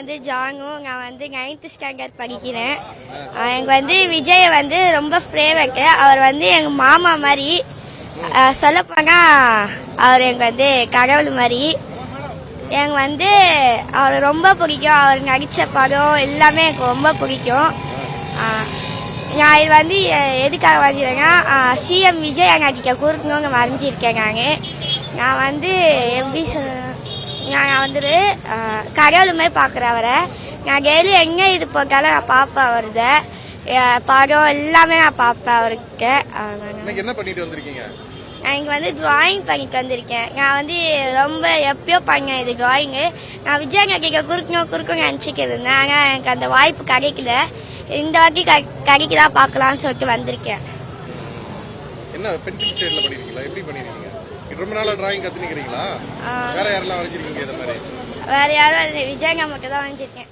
வந்து ஜானு. நான் வந்து 9th ஸ்டாண்டர்ட் படிக்கிறேன். எனக்கு வந்து விஜய் வந்து ரொம்ப ஃபேவரட். அவர் வந்து எங்கள் மாமா மாதிரி. சொல்லப்போனால் அவர் எனக்கு வந்து கடவுள் மாதிரி. எனக்கு வந்து அவர் ரொம்ப பிடிக்கும். அவர் நடித்த படம் எல்லாமே எனக்கு ரொம்ப பிடிக்கும். நான் இது வந்து எதுக்காக வரைஞ்சிருக்கேன்னா சிஎம் விஜய் அண்ணாக்கிட்ட கொடுக்கணுங்க வரைஞ்சிருக்கேன். நான் வந்து எப்படி சொல்ல, நான் வந்துட்டு கடவுளுமே பார்க்குறேன் அவரை. நான் டெய்லி எங்கே இது போட்டாலும் நான் பார்ப்பேன் அவரது படம் எல்லாமே நான் பார்ப்பேன் அவருக்கு. என்ன பண்ணிட்டு வந்திருக்கீங்க? நான் இங்கே வந்து டிராயிங் பண்ணிட்டு வந்திருக்கேன். நான் வந்து ரொம்ப எப்பயோ பண்ணேன் இது டிராயிங்கு. நான் விஜய் அண்ணாக்கிட்ட குறுக்கணும் நினச்சிக்கிட்டு இருந்தேன். ஆனால் எனக்கு அந்த வாய்ப்பு கிடைக்கல. இந்த வாட்டி கிடைக்குதா பார்க்கலாம்னு சொல்லிட்டு வந்திருக்கேன். என்ன பென்சில் ஷேட்ல பண்ணிருக்கீங்களா? எப்படி பண்ணிருக்கீங்க? ரொம்ப நாளா டிராயிங் கத்துக்கிறீங்களா? வேற யாரெல்லாம் வரைஞ்சிருக்கீங்க? இந்த மாதிரி வேற யாரும் விஜய் அண்ணா மட்டும் தான் வரைஞ்சிருக்கேன்.